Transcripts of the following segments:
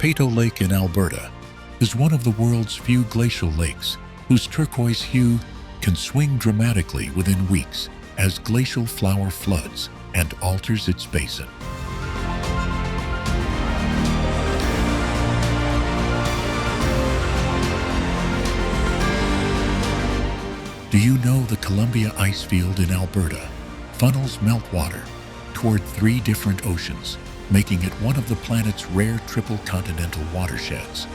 Peyto Lake in Alberta is one of the world's few glacial lakes whose turquoise hue can swing dramatically within weeks as glacial flower floods and alters its basin. Do you know the Columbia Icefield in Alberta funnels meltwater toward 3 different oceans, making it one of the planet's rare triple continental watersheds?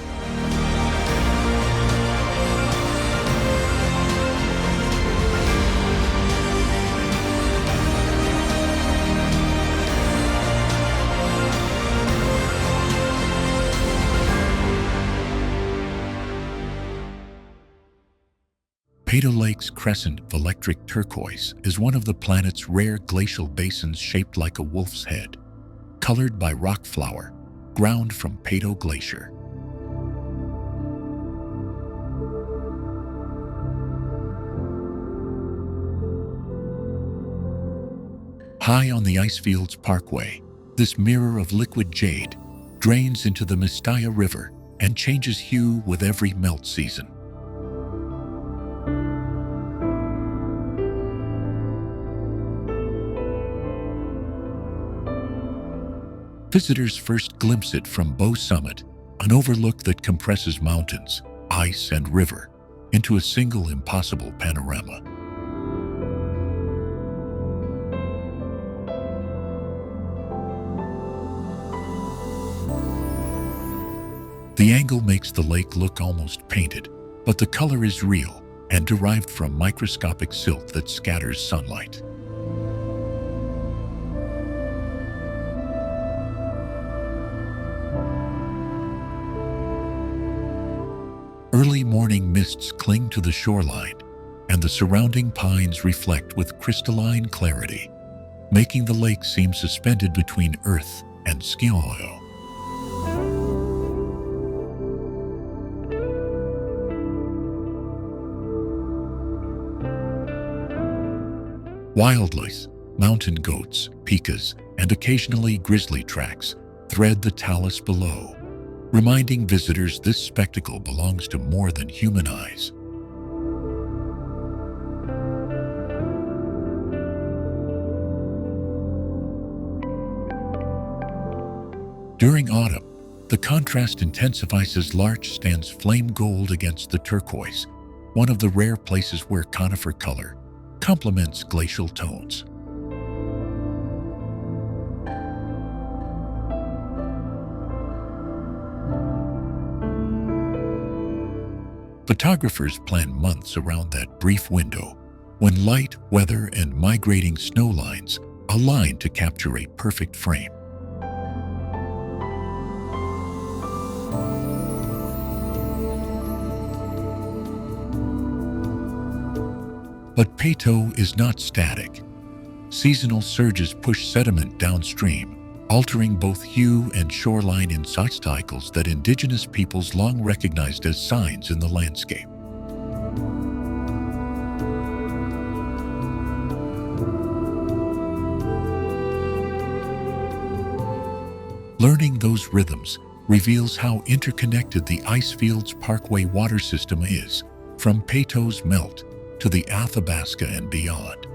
Peyto Lake's crescent of electric turquoise is one of the planet's rare glacial basins shaped like a wolf's head, colored by rock flour ground from Peyto Glacier. High on the Icefield's parkway, this mirror of liquid jade drains into the Mistaya River and changes hue with every melt season. Visitors first glimpse it from Bow Summit, an overlook that compresses mountains, ice, and river into a single impossible panorama. The angle makes the lake look almost painted, but the color is real and derived from microscopic silt that scatters sunlight. Early morning mists cling to the shoreline, and the surrounding pines reflect with crystalline clarity, making the lake seem suspended between earth and sky. Wildlife, mountain goats, pikas, and occasionally grizzly tracks thread the talus below, reminding visitors this spectacle belongs to more than human eyes. During autumn, the contrast intensifies as larch stands flame gold against the turquoise, one of the rare places where conifer color complements glacial tones. Photographers plan months around that brief window when light, weather, and migrating snow lines align to capture a perfect frame. But Peyto is not static. Seasonal surges push sediment downstream, altering both hue and shoreline in such cycles that Indigenous peoples long recognized as signs in the landscape. Learning those rhythms reveals how interconnected the Icefield's Parkway water system is, from Peyto's melt to the Athabasca and beyond.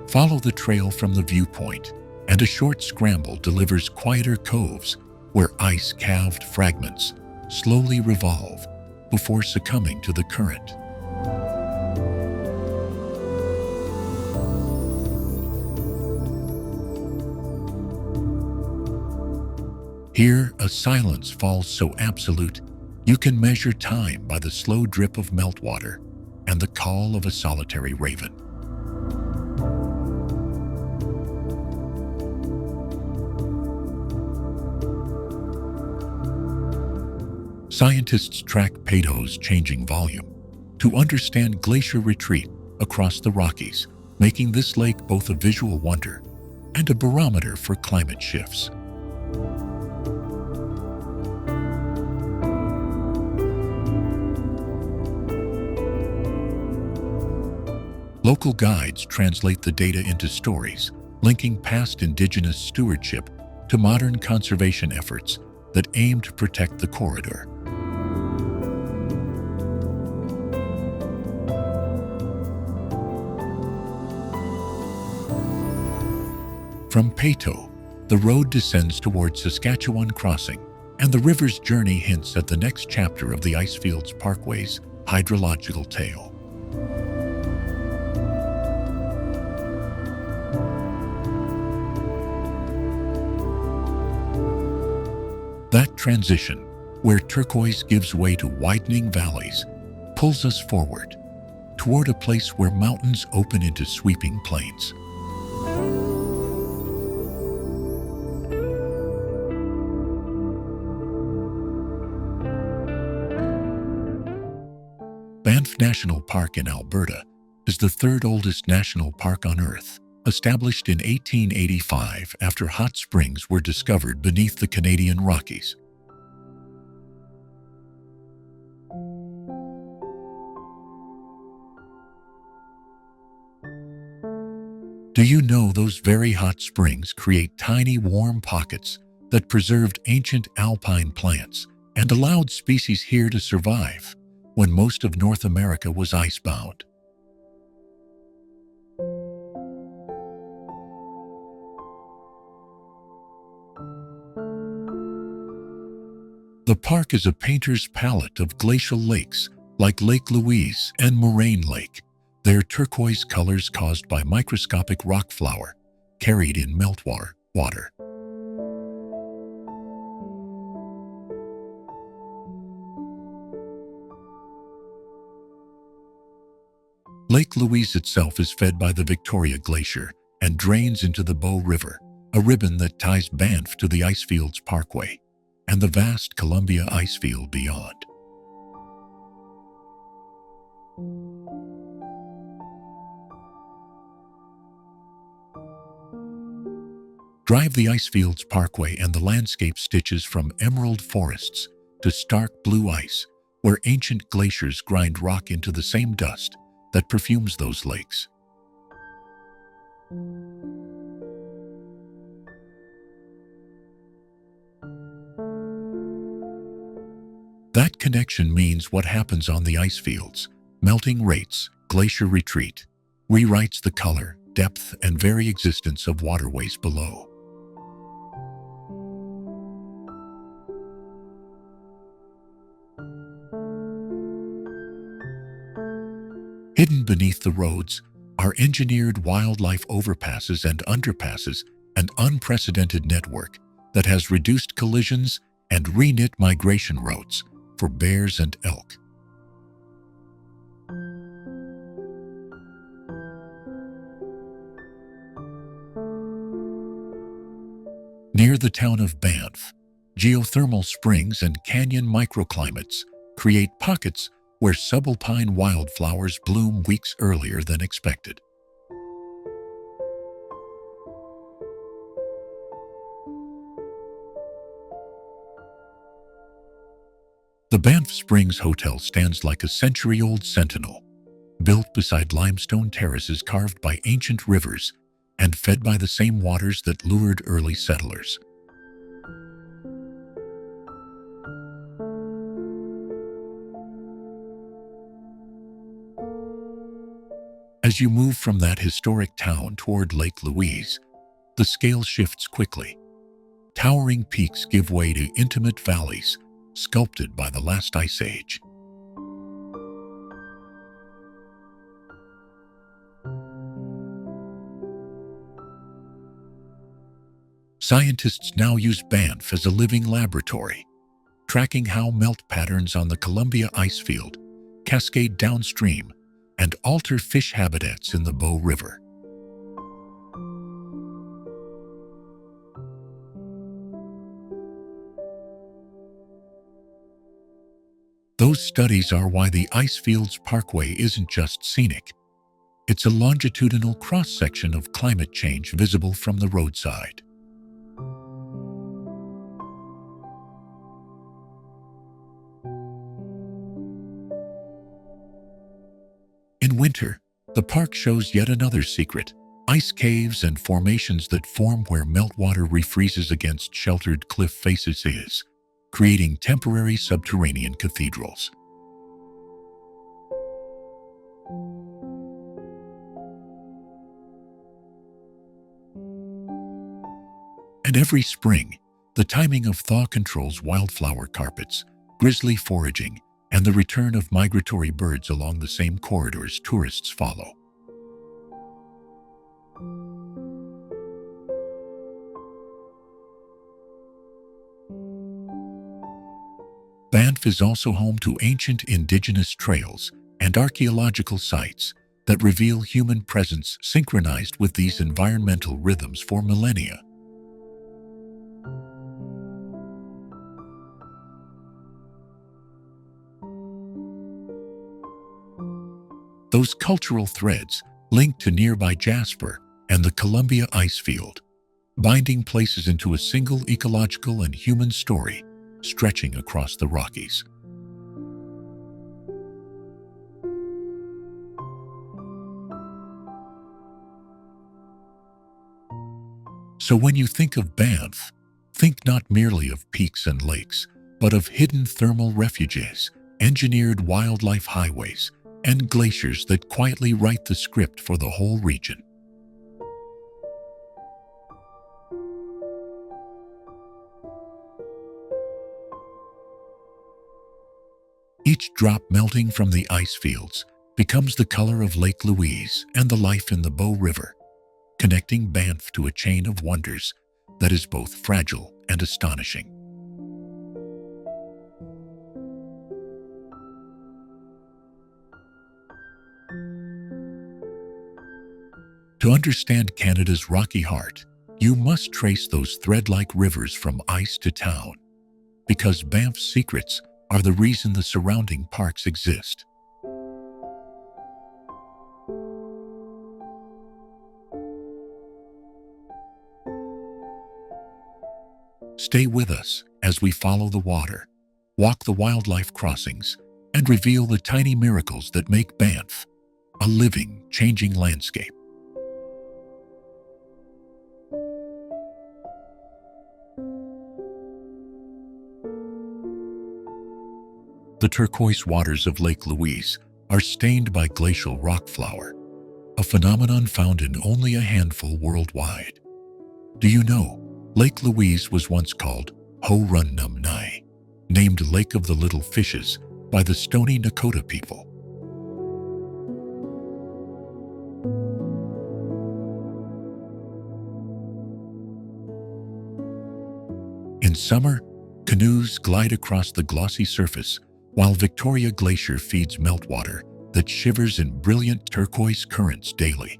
Follow the trail from the viewpoint, and a short scramble delivers quieter coves where ice-calved fragments slowly revolve before succumbing to the current. Here, a silence falls so absolute, you can measure time by the slow drip of meltwater and the call of a solitary raven. Scientists track Peyto's changing volume to understand glacier retreat across the Rockies, making this lake both a visual wonder and a barometer for climate shifts. Local guides translate the data into stories, linking past Indigenous stewardship to modern conservation efforts that aim to protect the corridor. From Peyto, the road descends toward Saskatchewan Crossing, and the river's journey hints at the next chapter of the Icefields Parkway's hydrological tale. That transition, where turquoise gives way to widening valleys, pulls us forward, toward a place where mountains open into sweeping plains. Banff National Park in Alberta is the third oldest national park on Earth, established in 1885 after hot springs were discovered beneath the Canadian Rockies. Do you know those very hot springs create tiny warm pockets that preserved ancient alpine plants and allowed species here to survive when most of North America was icebound? The park is a painter's palette of glacial lakes like Lake Louise and Moraine Lake, their turquoise colors caused by microscopic rock flour carried in meltwater. Lake Louise itself is fed by the Victoria Glacier and drains into the Bow River, a ribbon that ties Banff to the Icefields Parkway and the vast Columbia Icefield beyond. Drive the Icefields Parkway and the landscape stitches from emerald forests to stark blue ice, where ancient glaciers grind rock into the same dust that perfumes those lakes. That connection means what happens on the icefields, melting rates, glacier retreat, rewrites the color, depth, and very existence of waterways below. Hidden beneath the roads are engineered wildlife overpasses and underpasses, an unprecedented network that has reduced collisions and reknit migration routes for bears and elk. Near the town of Banff, geothermal springs and canyon microclimates create pockets where subalpine wildflowers bloom weeks earlier than expected. The Banff Springs Hotel stands like a century-old sentinel, built beside limestone terraces carved by ancient rivers and fed by the same waters that lured early settlers. As you move from that historic town toward Lake Louise, the scale shifts quickly. Towering peaks give way to intimate valleys, sculpted by the last ice age. Scientists now use Banff as a living laboratory, tracking how melt patterns on the Columbia Icefield cascade downstream and alter fish habitats in the Bow River. Those studies are why the Icefields Parkway isn't just scenic. It's a longitudinal cross-section of climate change visible from the roadside. In winter, The park shows yet another secret: ice caves and formations that form where meltwater refreezes against sheltered cliff faces, creating temporary subterranean cathedrals. And every spring, the timing of thaw controls wildflower carpets, grizzly foraging, and the return of migratory birds along the same corridors tourists follow. Banff is also home to ancient Indigenous trails and archaeological sites that reveal human presence synchronized with these environmental rhythms for millennia. Those cultural threads link to nearby Jasper and the Columbia Icefield, binding places into a single ecological and human story stretching across the Rockies. So when you think of Banff, think not merely of peaks and lakes, but of hidden thermal refuges, engineered wildlife highways, and glaciers that quietly write the script for the whole region. Each drop melting from the ice fields becomes the color of Lake Louise and the life in the Bow River, connecting Banff to a chain of wonders that is both fragile and astonishing. To understand Canada's rocky heart, you must trace those thread-like rivers from ice to town, because Banff's secrets are the reason the surrounding parks exist. Stay with us as we follow the water, walk the wildlife crossings, and reveal the tiny miracles that make Banff a living, changing landscape. The turquoise waters of Lake Louise are stained by glacial rock flour, a phenomenon found in only a handful worldwide. Do you know, Lake Louise was once called Ho Run Num Nai, named Lake of the Little Fishes by the Stoney Nakoda people. In summer, canoes glide across the glossy surface while Victoria Glacier feeds meltwater that shivers in brilliant turquoise currents daily.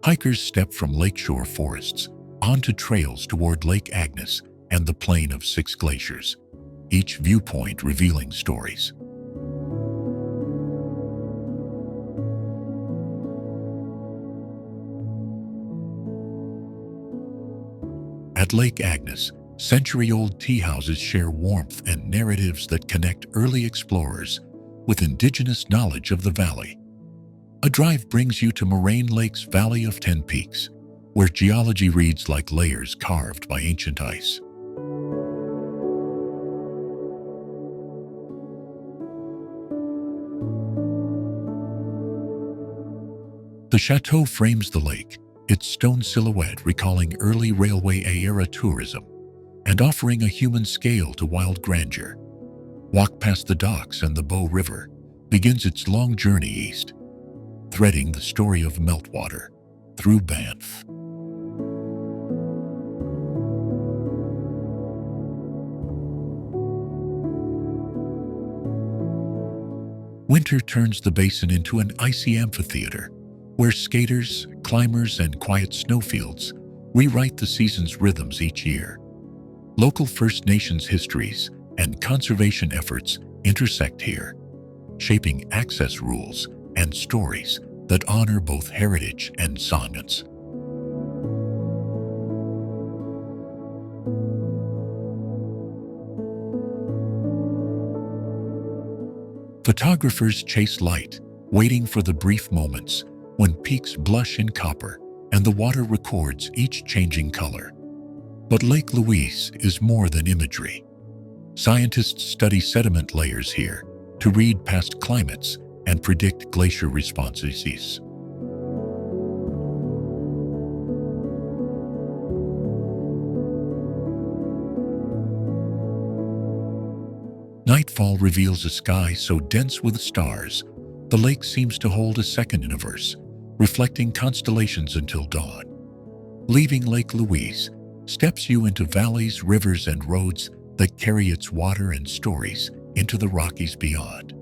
Hikers step from lakeshore forests onto trails toward Lake Agnes and the Plain of Six Glaciers, each viewpoint revealing stories. At Lake Agnes, century-old tea houses share warmth and narratives that connect early explorers with Indigenous knowledge of the valley. A drive brings you to Moraine Lake's Valley of 10 Peaks, where geology reads like layers carved by ancient ice. The chateau frames the lake, its stone silhouette recalling early railway-era tourism and offering a human scale to wild grandeur. Walk past the docks and the Bow River begins its long journey east, threading the story of meltwater through Banff. Winter turns the basin into an icy amphitheater where skaters, climbers, and quiet snowfields rewrite the season's rhythms each year. Local First Nations histories and conservation efforts intersect here, shaping access rules and stories that honor both heritage and science. Photographers chase light, waiting for the brief moments when peaks blush in copper and the water records each changing color. But Lake Louise is more than imagery. Scientists study sediment layers here to read past climates and predict glacier responses. Nightfall reveals a sky so dense with stars, the lake seems to hold a second universe, reflecting constellations until dawn. Leaving Lake Louise steps you into valleys, rivers, and roads that carry its water and stories into the Rockies beyond.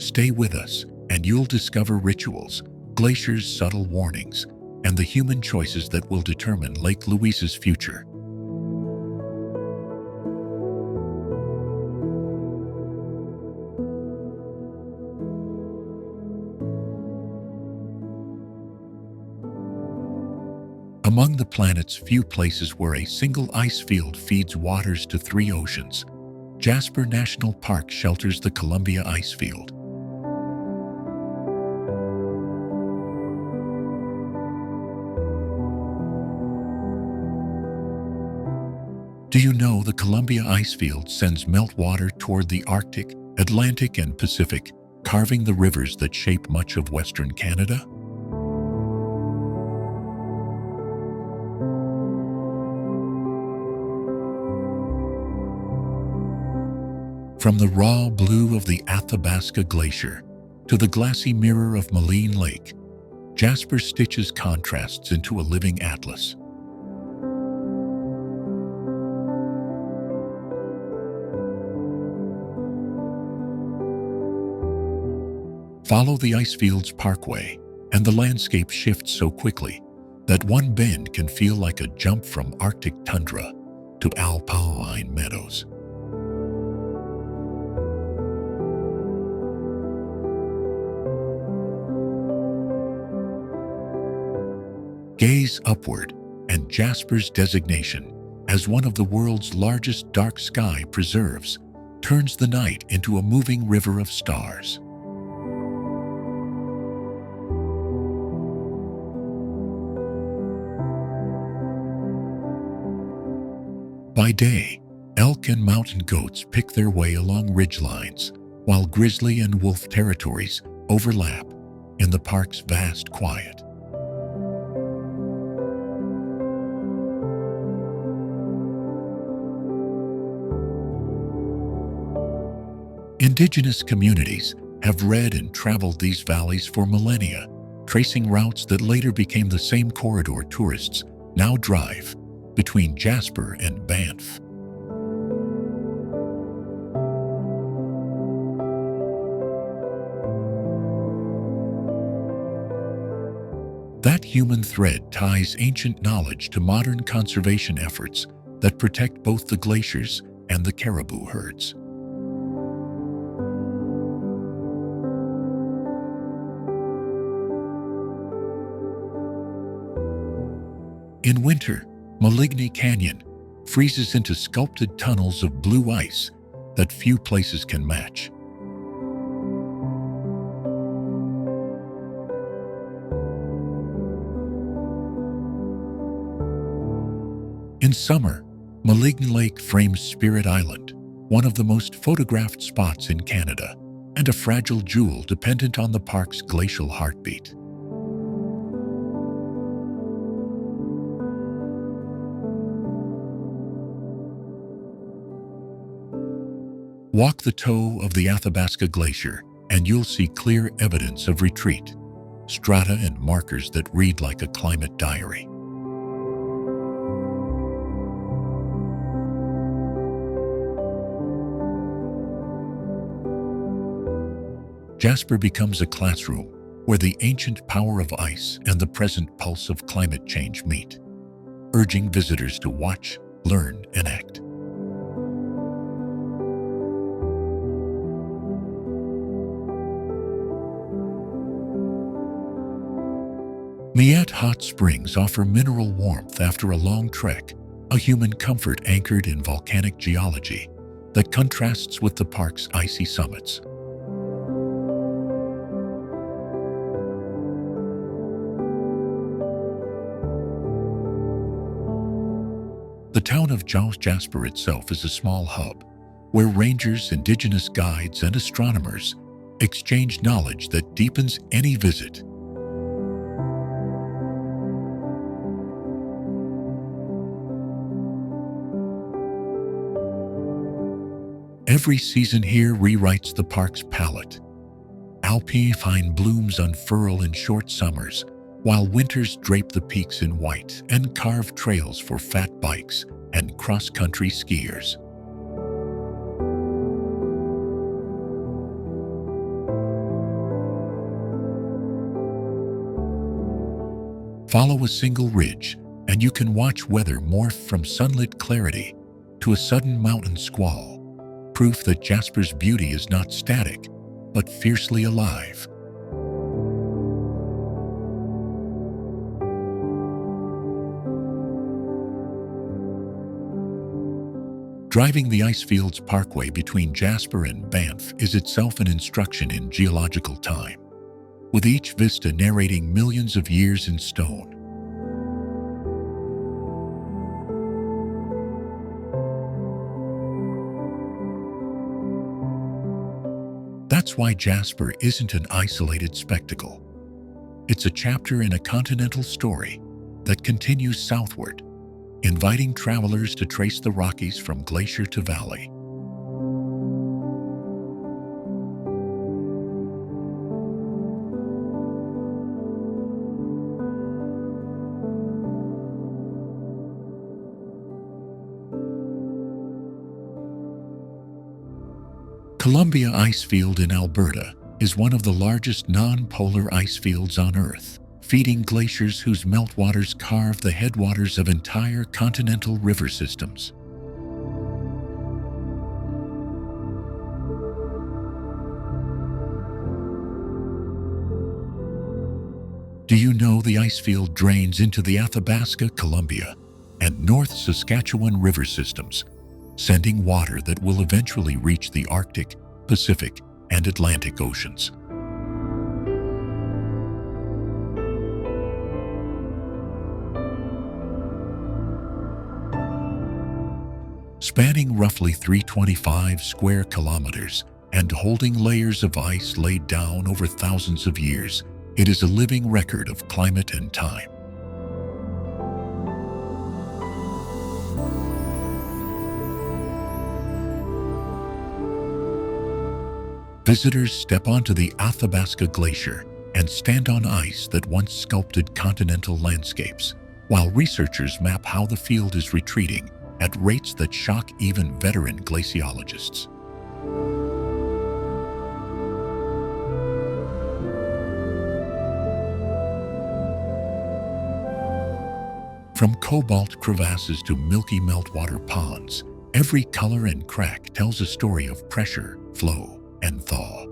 Stay with us, and you'll discover rituals, glaciers' subtle warnings, and the human choices that will determine Lake Louise's future. Among the planet's few places where a single ice field feeds waters to 3 oceans, Jasper National Park shelters the Columbia Icefield. Do you know the Columbia Icefield sends meltwater toward the Arctic, Atlantic, and Pacific, carving the rivers that shape much of Western Canada? From the raw blue of the Athabasca Glacier to the glassy mirror of Mount Lake, Jasper stitches contrasts into a living atlas. Follow the Icefield's parkway, and the landscape shifts so quickly that one bend can feel like a jump from Arctic tundra to alpine meadows. Gaze upward, and Jasper's designation as one of the world's largest dark sky preserves turns the night into a moving river of stars. By day, elk and mountain goats pick their way along ridgelines, while grizzly and wolf territories overlap in the park's vast quiet. Indigenous communities have read and traveled these valleys for millennia, tracing routes that later became the same corridor tourists now drive between Jasper and Banff. That human thread ties ancient knowledge to modern conservation efforts that protect both the glaciers and the caribou herds. In winter, Maligne Canyon freezes into sculpted tunnels of blue ice that few places can match. In summer, Maligne Lake frames Spirit Island, one of the most photographed spots in Canada, and a fragile jewel dependent on the park's glacial heartbeat. Walk the toe of the Athabasca Glacier, and you'll see clear evidence of retreat, strata and markers that read like a climate diary. Jasper becomes a classroom where the ancient power of ice and the present pulse of climate change meet, urging visitors to watch, learn, and act. Miette Hot Springs offer mineral warmth after a long trek, a human comfort anchored in volcanic geology that contrasts with the park's icy summits. The town of Jasper itself is a small hub where rangers, indigenous guides, and astronomers exchange knowledge that deepens any visit. Every season here rewrites the park's palette. Alpine blooms unfurl in short summers, while winters drape the peaks in white and carve trails for fat bikes and cross-country skiers. Follow a single ridge, and you can watch weather morph from sunlit clarity to a sudden mountain squall, proof that Jasper's beauty is not static, but fiercely alive. Driving the Icefields Parkway between Jasper and Banff is itself an instruction in geological time, with each vista narrating millions of years in stone. That's why Jasper isn't an isolated spectacle. It's a chapter in a continental story that continues southward, inviting travelers to trace the Rockies from glacier to valley. Columbia Icefield in Alberta is one of the largest non-polar ice fields on Earth, feeding glaciers whose meltwaters carve the headwaters of entire continental river systems. Do you know the icefield drains into the Athabasca, Columbia, and North Saskatchewan river systems, sending water that will eventually reach the Arctic, Pacific, and Atlantic Oceans? Spanning roughly 325 square kilometers and holding layers of ice laid down over thousands of years, it is a living record of climate and time. Visitors step onto the Athabasca Glacier and stand on ice that once sculpted continental landscapes, while researchers map how the field is retreating at rates that shock even veteran glaciologists. From cobalt crevasses to milky meltwater ponds, every color and crack tells a story of pressure, flow, and thaw.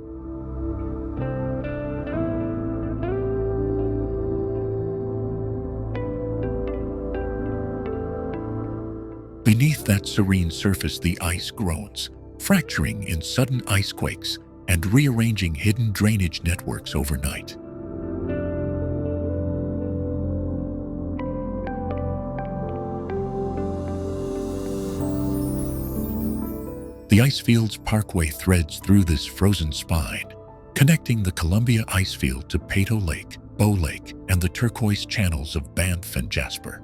Beneath that serene surface, the ice groans, fracturing in sudden ice quakes and rearranging hidden drainage networks overnight. The Icefields Parkway threads through this frozen spine, connecting the Columbia Icefield to Peyto Lake, Bow Lake, and the turquoise channels of Banff and Jasper.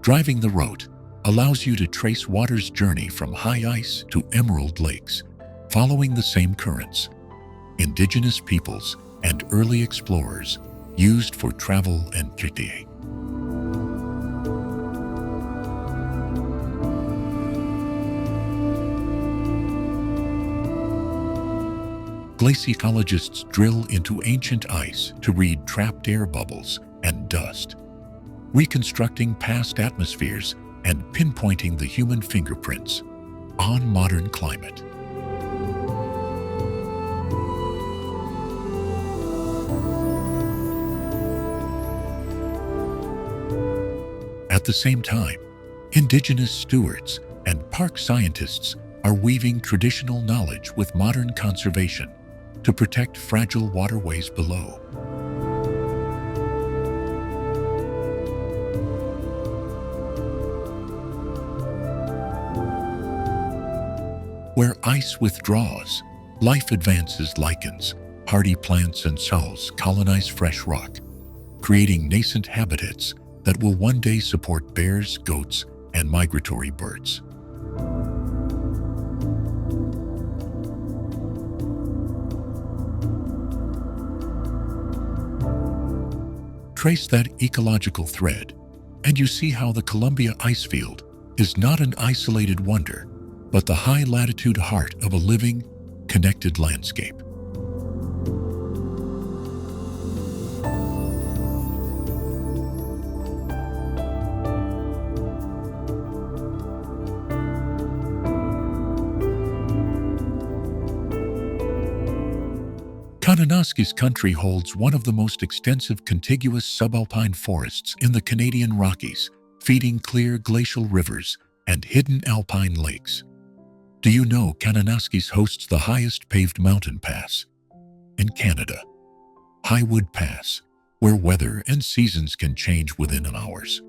Driving the road allows you to trace water's journey from high ice to emerald lakes, following the same currents. Indigenous peoples and early explorers used for travel and trade. Glaciologists drill into ancient ice to read trapped air bubbles and dust, reconstructing past atmospheres and pinpointing the human fingerprints on modern climate. At the same time, Indigenous stewards and park scientists are weaving traditional knowledge with modern conservation to protect fragile waterways below. Where ice withdraws, life advances. Lichens, hardy plants and cells colonize fresh rock, creating nascent habitats that will one day support bears, goats, and migratory birds. Trace that ecological thread, and you see how the Columbia Icefield is not an isolated wonder, but the high-latitude heart of a living, connected landscape. Kananaskis country holds one of the most extensive contiguous subalpine forests in the Canadian Rockies, feeding clear glacial rivers and hidden alpine lakes. Do you know Kananaskis hosts the highest paved mountain pass in Canada, Highwood Pass, where weather and seasons can change within hours?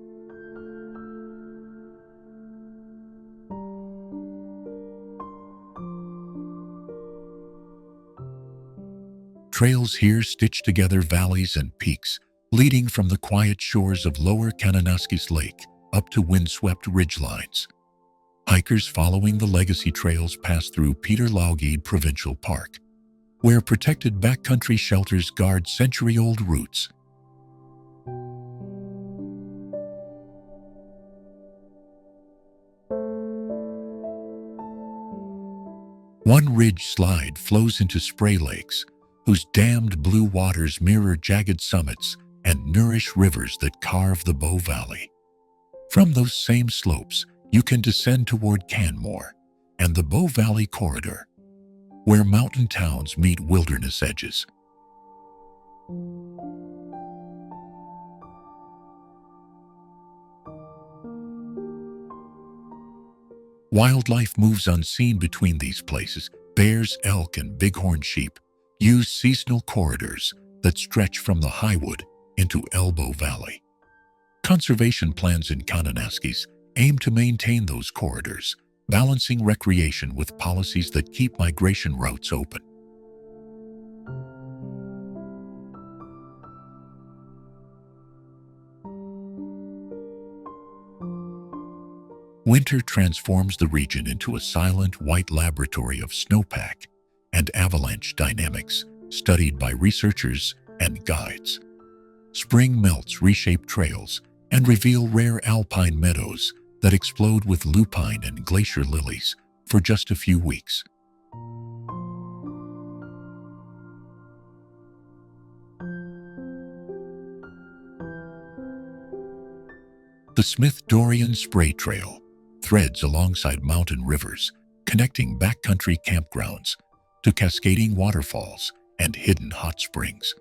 Trails here stitch together valleys and peaks, leading from the quiet shores of Lower Kananaskis Lake up to windswept ridgelines. Hikers following the legacy trails pass through Peyto Lake Provincial Park, where protected backcountry shelters guard century-old routes. One ridge slide flows into spray lakes, whose dammed blue waters mirror jagged summits and nourish rivers that carve the Bow Valley. From those same slopes, you can descend toward Canmore and the Bow Valley Corridor, where mountain towns meet wilderness edges. Wildlife moves unseen between these places. Bears, elk, and bighorn sheep use seasonal corridors that stretch from the Highwood into Elbow Valley. Conservation plans in Kananaskis aim to maintain those corridors, balancing recreation with policies that keep migration routes open. Winter transforms the region into a silent white laboratory of snowpack and avalanche dynamics studied by researchers and guides. Spring melts reshape trails and reveal rare alpine meadows that explode with lupine and glacier lilies for just a few weeks. The Smith-Dorian Spray Trail threads alongside mountain rivers, connecting backcountry campgrounds to cascading waterfalls and hidden hot springs.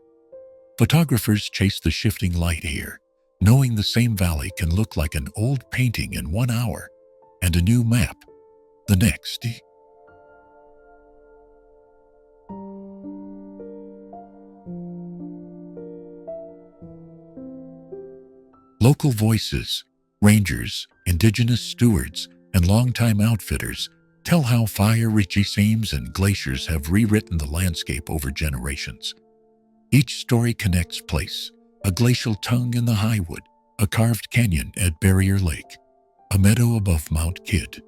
Photographers chase the shifting light here, knowing the same valley can look like an old painting in 1 hour and a new map the next. Local voices, rangers, Indigenous stewards, and longtime outfitters tell how fire regimes and glaciers have rewritten the landscape over generations. Each story connects place: a glacial tongue in the Highwood, a carved canyon at Barrier Lake, a meadow above Mount Kidd.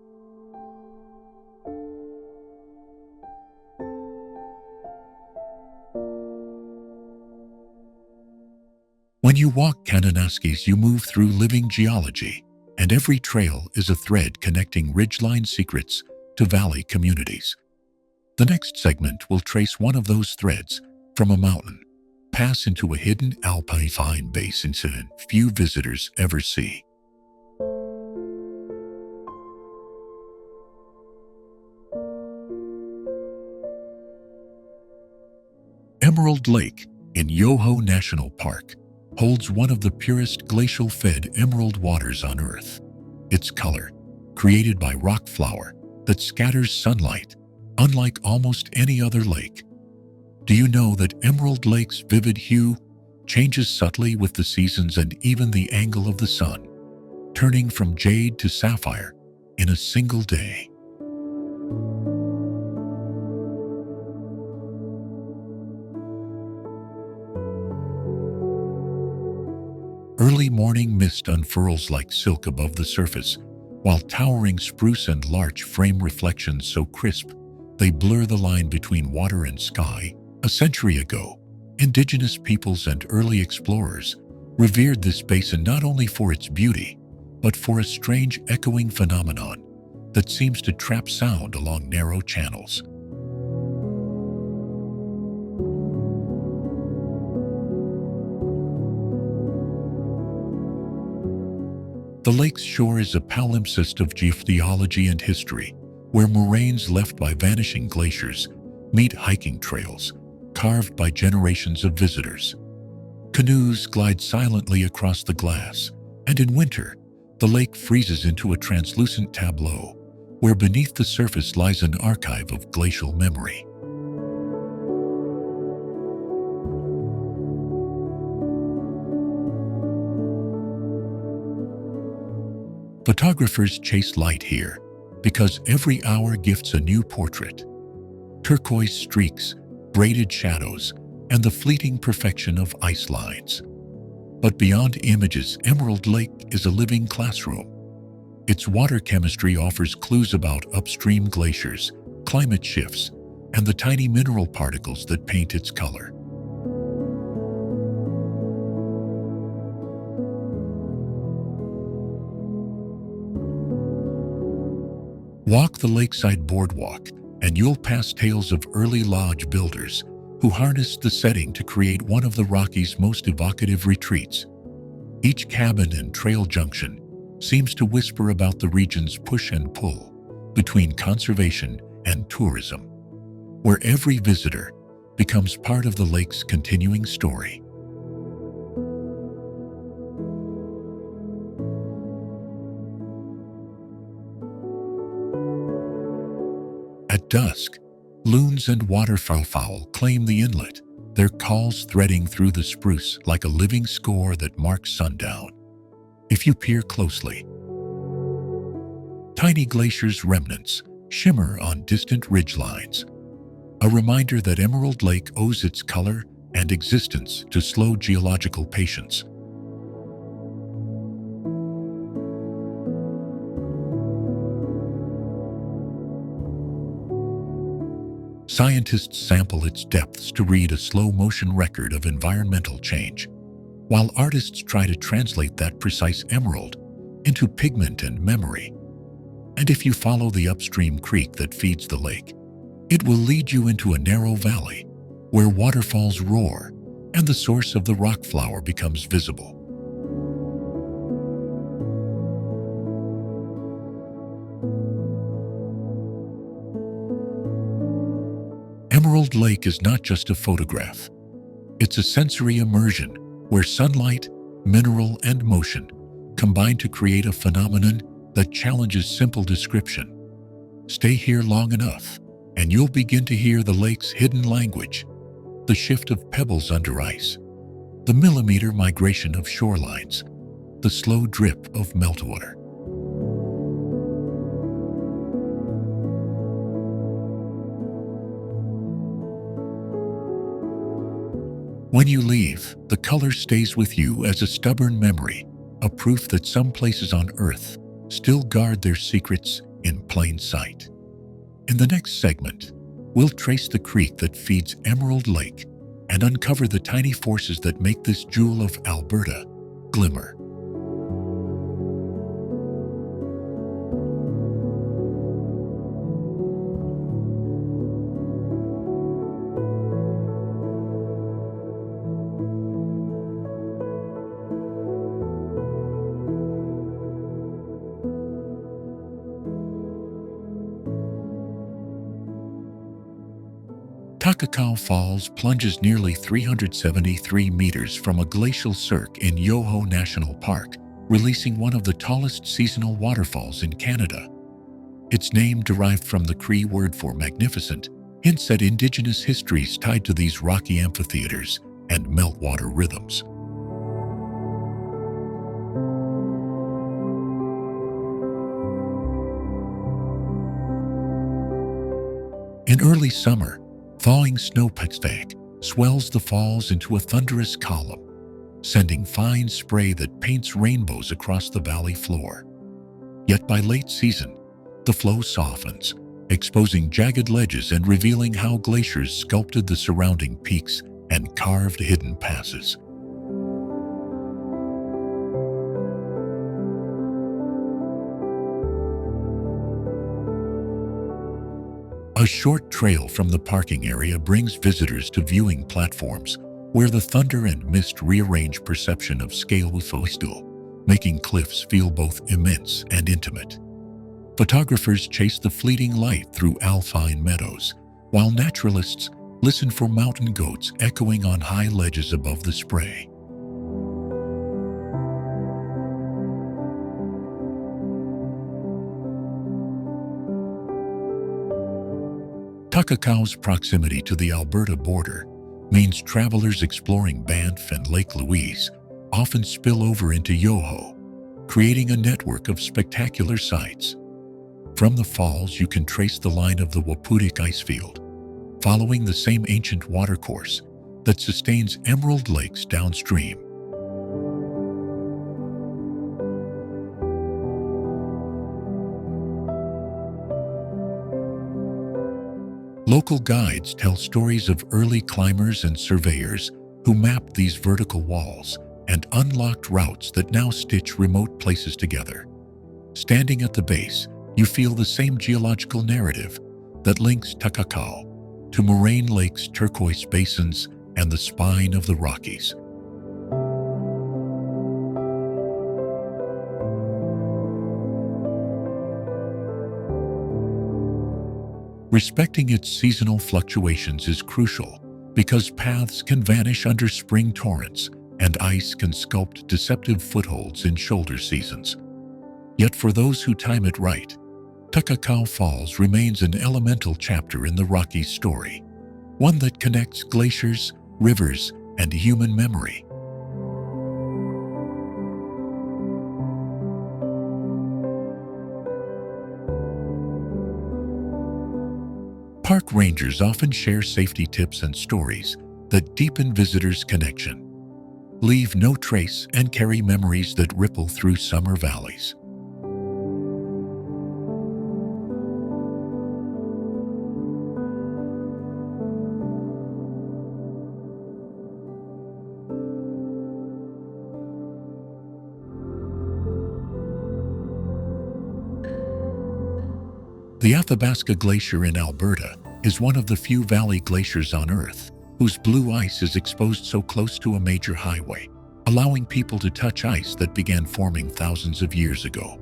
When you walk Kananaskis, you move through living geology, and every trail is a thread connecting ridgeline secrets to valley communities. The next segment will trace one of those threads from a mountain, pass into a hidden alpine basin few visitors ever see. Emerald Lake in Yoho National Park holds one of the purest glacial-fed emerald waters on Earth. Its color, created by rock flour that scatters sunlight, unlike almost any other lake. Do you know that Emerald Lake's vivid hue changes subtly with the seasons and even the angle of the sun, turning from jade to sapphire in a single day? Early morning mist unfurls like silk above the surface, while towering spruce and larch frame reflections so crisp they blur the line between water and sky. A century ago, Indigenous peoples and early explorers revered this basin not only for its beauty, but for a strange echoing phenomenon that seems to trap sound along narrow channels. The lake's shore is a palimpsest of geology and history, where moraines left by vanishing glaciers meet hiking trails carved by generations of visitors. Canoes glide silently across the glass, and in winter, the lake freezes into a translucent tableau, where beneath the surface lies an archive of glacial memory. Photographers chase light here because every hour gifts a new portrait. Turquoise streaks, braided shadows, and the fleeting perfection of ice lines. But beyond images, Emerald Lake is a living classroom. Its water chemistry offers clues about upstream glaciers, climate shifts, and the tiny mineral particles that paint its color. Walk the lakeside boardwalk, and you'll pass tales of early lodge builders who harnessed the setting to create one of the Rockies' most evocative retreats. Each cabin and trail junction seems to whisper about the region's push and pull between conservation and tourism, where every visitor becomes part of the lake's continuing story. At dusk, loons and waterfowl claim the inlet, their calls threading through the spruce like a living score that marks sundown. If you peer closely, tiny glaciers' remnants shimmer on distant ridgelines, a reminder that Emerald Lake owes its color and existence to slow geological patience. Scientists sample its depths to read a slow-motion record of environmental change, while artists try to translate that precise emerald into pigment and memory. And if you follow the upstream creek that feeds the lake, it will lead you into a narrow valley where waterfalls roar and the source of the rock flower becomes visible. Emerald Lake is not just a photograph. It's a sensory immersion where sunlight, mineral, and motion combine to create a phenomenon that challenges simple description. Stay here long enough, and you'll begin to hear the lake's hidden language, the shift of pebbles under ice, the millimeter migration of shorelines, the slow drip of meltwater. When you leave, the color stays with you as a stubborn memory, a proof that some places on Earth still guard their secrets in plain sight. In the next segment, we'll trace the creek that feeds Emerald Lake and uncover the tiny forces that make this jewel of Alberta glimmer. Takakkaw Falls plunges nearly 373 meters from a glacial cirque in Yoho National Park, releasing one of the tallest seasonal waterfalls in Canada. Its name derived from the Cree word for magnificent, hints at Indigenous histories tied to these rocky amphitheaters and meltwater rhythms. In early summer, thawing snowpack swells the falls into a thunderous column, sending fine spray that paints rainbows across the valley floor. Yet by late season, the flow softens, exposing jagged ledges and revealing how glaciers sculpted the surrounding peaks and carved hidden passes. A short trail from the parking area brings visitors to viewing platforms where the thunder and mist rearrange perception of scale with Oistul, making cliffs feel both immense and intimate. Photographers chase the fleeting light through alpine meadows, while naturalists listen for mountain goats echoing on high ledges above the spray. Takakkaw's proximity to the Alberta border means travelers exploring Banff and Lake Louise often spill over into Yoho, creating a network of spectacular sights. From the falls, you can trace the line of the Waputtik Icefield, following the same ancient watercourse that sustains emerald lakes downstream. Local guides tell stories of early climbers and surveyors who mapped these vertical walls and unlocked routes that now stitch remote places together. Standing at the base, you feel the same geological narrative that links Takakkaw to moraine lakes, turquoise basins, and the spine of the Rockies. Respecting its seasonal fluctuations is crucial because paths can vanish under spring torrents and ice can sculpt deceptive footholds in shoulder seasons. Yet for those who time it right, Takakkaw Falls remains an elemental chapter in the Rockies story, one that connects glaciers, rivers, and human memory. Park rangers often share safety tips and stories that deepen visitors' connection, leave no trace, and carry memories that ripple through summer valleys. The Athabasca Glacier in Alberta is one of the few valley glaciers on Earth whose blue ice is exposed so close to a major highway, allowing people to touch ice that began forming thousands of years ago.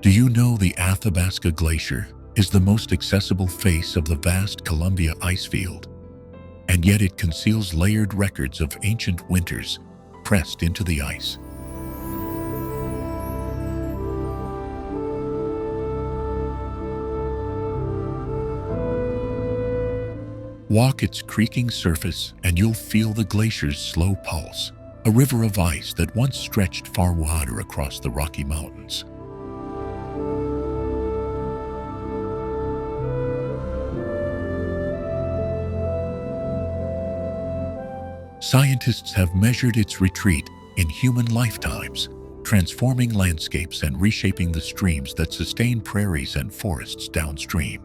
Do you know the Athabasca Glacier is the most accessible face of the vast Columbia Icefield? And yet it conceals layered records of ancient winters pressed into the ice. Walk its creaking surface and you'll feel the glacier's slow pulse, a river of ice that once stretched far wider across the Rocky Mountains. Scientists have measured its retreat in human lifetimes, transforming landscapes and reshaping the streams that sustain prairies and forests downstream.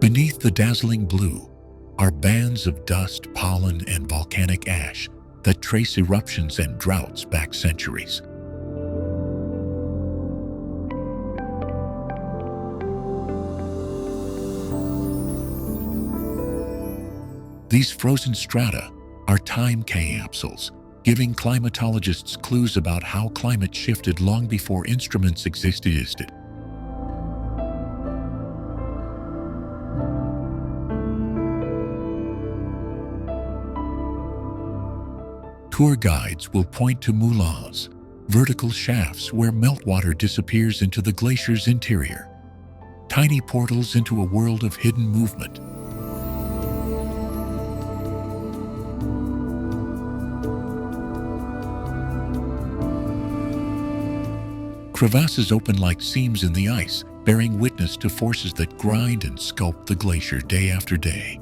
Beneath the dazzling blue are bands of dust, pollen, and volcanic ash that trace eruptions and droughts back centuries. These frozen strata are time capsules, giving climatologists clues about how climate shifted long before instruments existed. Tour guides will point to moulins, vertical shafts where meltwater disappears into the glacier's interior, tiny portals into a world of hidden movement. Crevasses open like seams in the ice, bearing witness to forces that grind and sculpt the glacier day after day.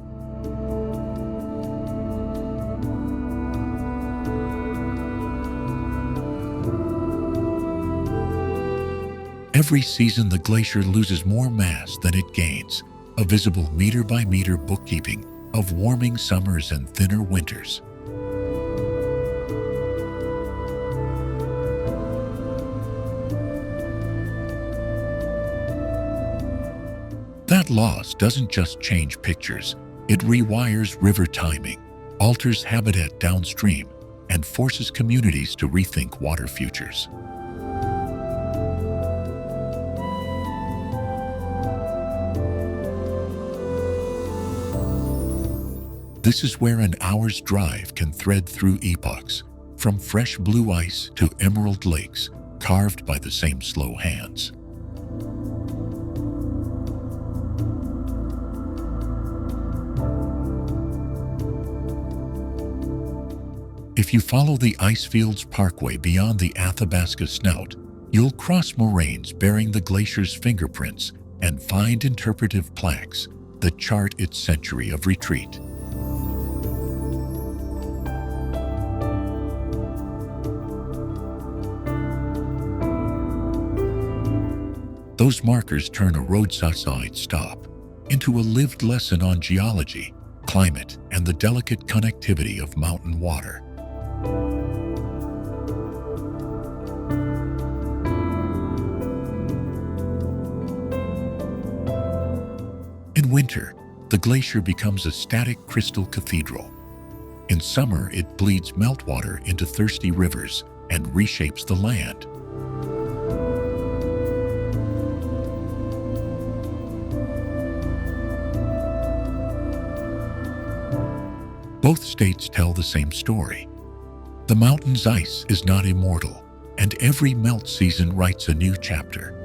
Every season, the glacier loses more mass than it gains, a visible meter-by-meter bookkeeping of warming summers and thinner winters. That loss doesn't just change pictures, it rewires river timing, alters habitat downstream, and forces communities to rethink water futures. This is where an hour's drive can thread through epochs, from fresh blue ice to emerald lakes, carved by the same slow hands. If you follow the Icefields Parkway beyond the Athabasca Snout, you'll cross moraines bearing the glacier's fingerprints and find interpretive plaques that chart its century of retreat. Those markers turn a roadside stop into a lived lesson on geology, climate, and the delicate connectivity of mountain water. In winter, the glacier becomes a static crystal cathedral. In summer, it bleeds meltwater into thirsty rivers and reshapes the land. Both states tell the same story. The mountain's ice is not immortal, and every melt season writes a new chapter.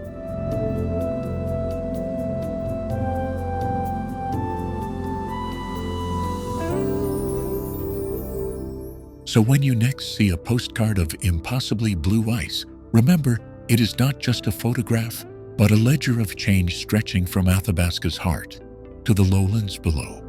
So when you next see a postcard of impossibly blue ice, remember, it is not just a photograph, but a ledger of change stretching from Athabasca's heart to the lowlands below.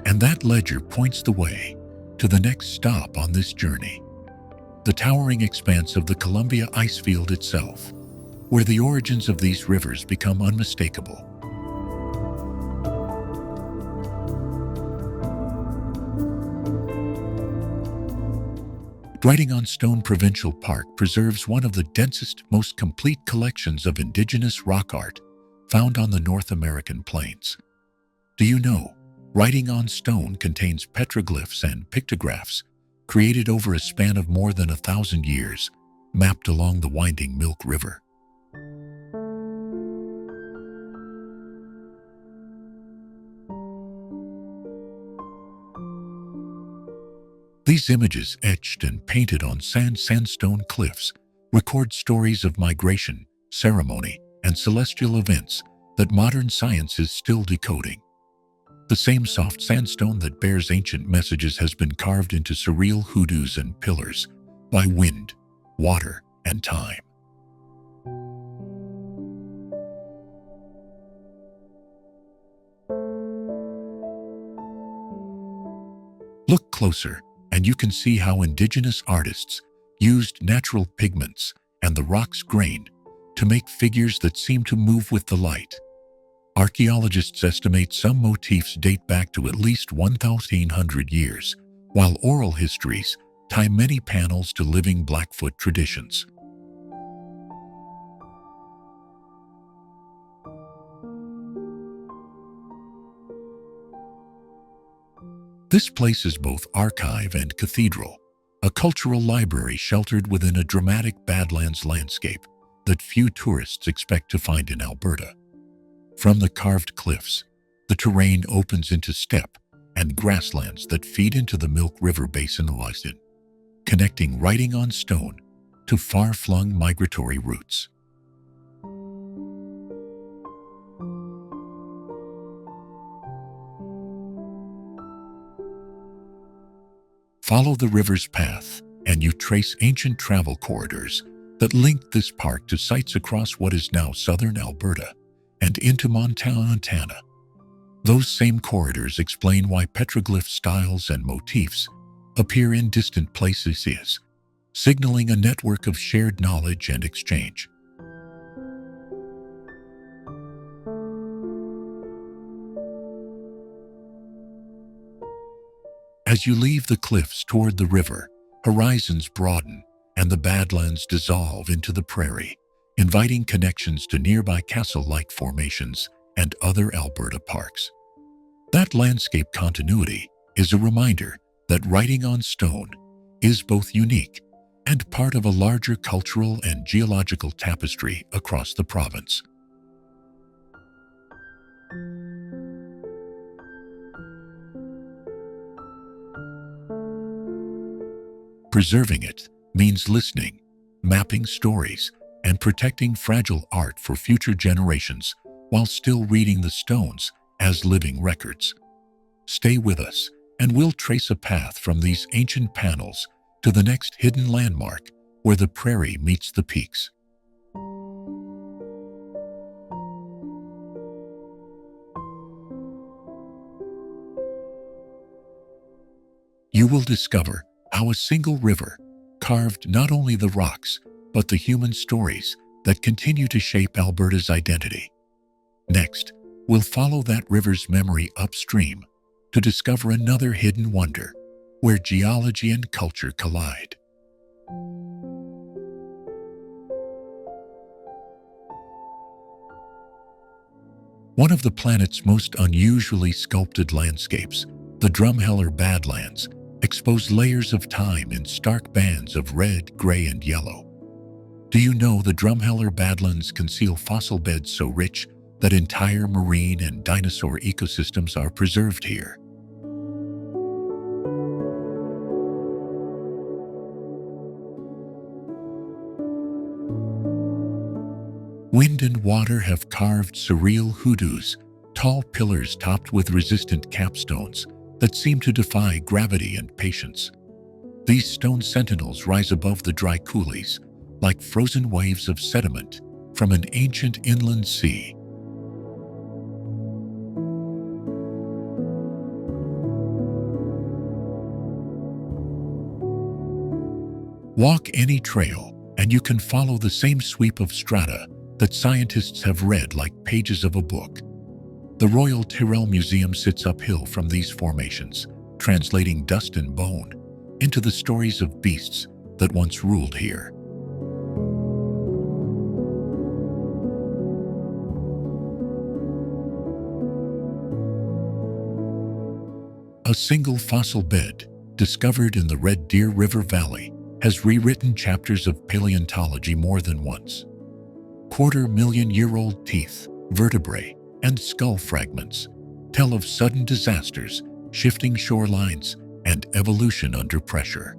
And that ledger points the way to the next stop on this journey, the towering expanse of the Columbia Icefield itself, where the origins of these rivers become unmistakable. Writing on Stone Provincial Park preserves one of the densest, most complete collections of Indigenous rock art found on the North American plains. Do you know, Writing on Stone contains petroglyphs and pictographs created over a span of more than 1,000 years, mapped along the winding Milk River. These images, etched and painted on sandstone cliffs, record stories of migration, ceremony, and celestial events that modern science is still decoding. The same soft sandstone that bears ancient messages has been carved into surreal hoodoos and pillars by wind, water, and time. Look closer, and you can see how Indigenous artists used natural pigments and the rock's grain to make figures that seem to move with the light. Archaeologists estimate some motifs date back to at least 1,800 years, while oral histories tie many panels to living Blackfoot traditions. This place is both archive and cathedral, a cultural library sheltered within a dramatic Badlands landscape that few tourists expect to find in Alberta. From the carved cliffs, the terrain opens into steppe and grasslands that feed into the Milk River Basin, connecting writing on stone to far-flung migratory routes. Follow the river's path, and you trace ancient travel corridors that link this park to sites across what is now southern Alberta and into Montana. Those same corridors explain why petroglyph styles and motifs appear in distant places, signaling a network of shared knowledge and exchange. As you leave the cliffs toward the river, horizons broaden and the Badlands dissolve into the prairie, inviting connections to nearby castle-like formations and other Alberta parks. That landscape continuity is a reminder that writing on stone is both unique and part of a larger cultural and geological tapestry across the province. Preserving it means listening, mapping stories, and protecting fragile art for future generations while still reading the stones as living records. Stay with us, and we'll trace a path from these ancient panels to the next hidden landmark where the prairie meets the peaks. You will discover how a single river carved not only the rocks, but the human stories that continue to shape Alberta's identity. Next, we'll follow that river's memory upstream to discover another hidden wonder where geology and culture collide. One of the planet's most unusually sculpted landscapes, the Drumheller Badlands, expose layers of time in stark bands of red, gray, and yellow. Do you know the Drumheller Badlands conceal fossil beds so rich that entire marine and dinosaur ecosystems are preserved here? Wind and water have carved surreal hoodoos, tall pillars topped with resistant capstones that seem to defy gravity and patience. These stone sentinels rise above the dry coulees like frozen waves of sediment from an ancient inland sea. Walk any trail, and you can follow the same sweep of strata that scientists have read like pages of a book. The Royal Tyrrell Museum sits uphill from these formations, translating dust and bone into the stories of beasts that once ruled here. A single fossil bed, discovered in the Red Deer River Valley, has rewritten chapters of paleontology more than once. Quarter-million-year-old teeth, vertebrae, and skull fragments tell of sudden disasters, shifting shorelines, and evolution under pressure.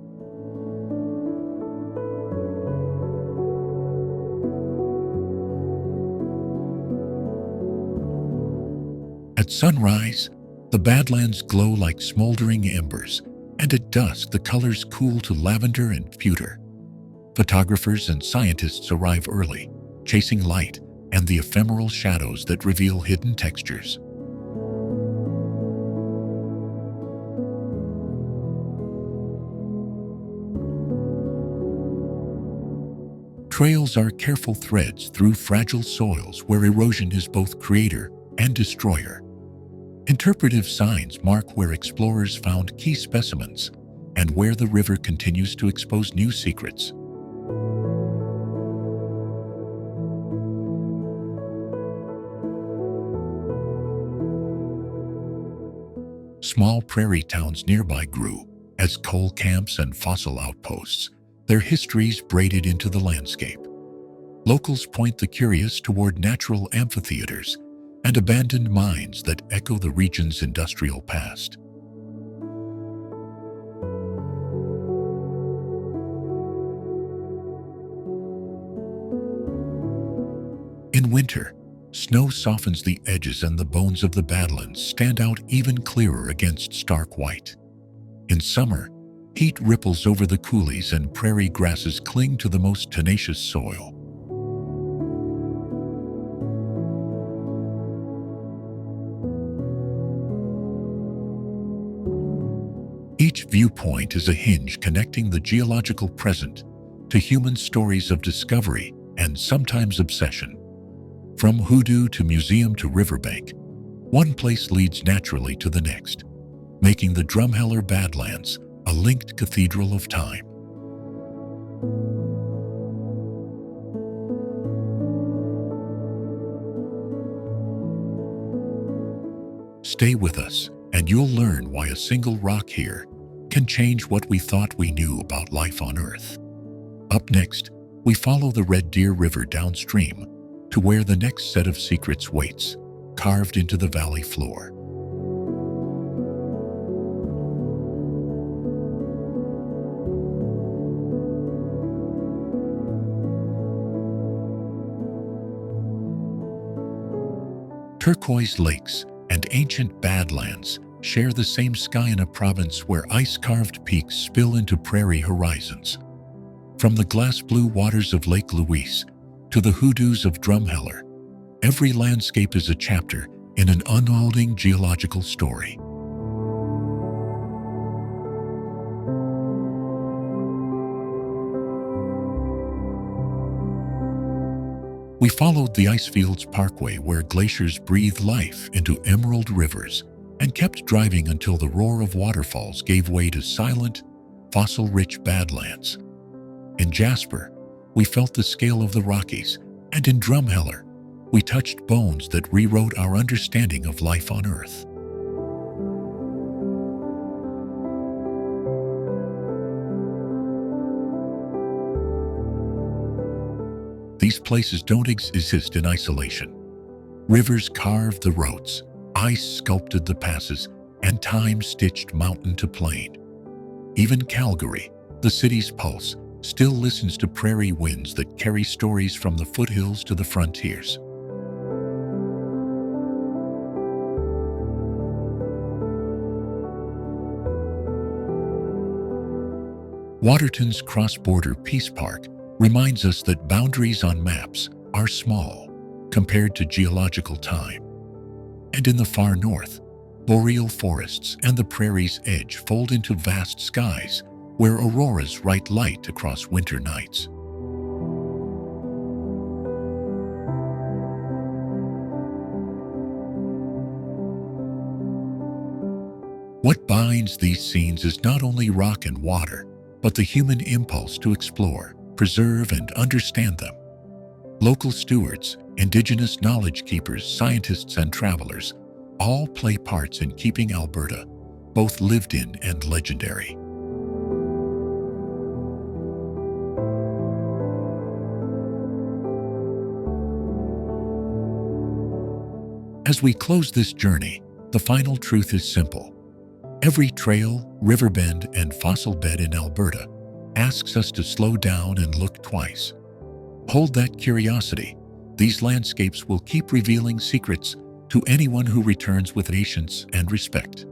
At sunrise, the Badlands glow like smoldering embers, and at dusk the colors cool to lavender and pewter. Photographers and scientists arrive early, chasing light and the ephemeral shadows that reveal hidden textures. Trails are careful threads through fragile soils where erosion is both creator and destroyer. Interpretive signs mark where explorers found key specimens and where the river continues to expose new secrets. Small prairie towns nearby grew as coal camps and fossil outposts, their histories braided into the landscape. Locals point the curious toward natural amphitheaters and abandoned mines that echo the region's industrial past. In winter, snow softens the edges and the bones of the Badlands stand out even clearer against stark white. In summer, heat ripples over the coulees and prairie grasses cling to the most tenacious soil. Each viewpoint is a hinge connecting the geological present to human stories of discovery and sometimes obsession. From hoodoo to museum to riverbank, one place leads naturally to the next, making the Drumheller Badlands a linked cathedral of time. Stay with us, and you'll learn why a single rock here can change what we thought we knew about life on Earth. Up next, we follow the Red Deer River downstream to where the next set of secrets waits, carved into the valley floor. Turquoise lakes and ancient badlands share the same sky in a province where ice-carved peaks spill into prairie horizons. From the glass-blue waters of Lake Louise to the hoodoos of Drumheller, every landscape is a chapter in an unfolding geological story. We followed the Icefields Parkway where glaciers breathe life into emerald rivers and kept driving until the roar of waterfalls gave way to silent, fossil-rich badlands. In Jasper, we felt the scale of the Rockies, and in Drumheller, we touched bones that rewrote our understanding of life on Earth. These places don't exist in isolation. Rivers carved the roads, ice sculpted the passes, and time stitched mountain to plain. Even Calgary, the city's pulse, still listens to prairie winds that carry stories from the foothills to the frontiers. Waterton's cross-border Peace Park reminds us that boundaries on maps are small compared to geological time. And in the far north, boreal forests and the prairie's edge fold into vast skies where auroras write light across winter nights. What binds these scenes is not only rock and water, but the human impulse to explore, preserve, and understand them. Local stewards, Indigenous knowledge keepers, scientists, and travelers all play parts in keeping Alberta both lived in and legendary. As we close this journey, the final truth is simple. Every trail, riverbend, and fossil bed in Alberta asks us to slow down and look twice. Hold that curiosity. These landscapes will keep revealing secrets to anyone who returns with patience and respect.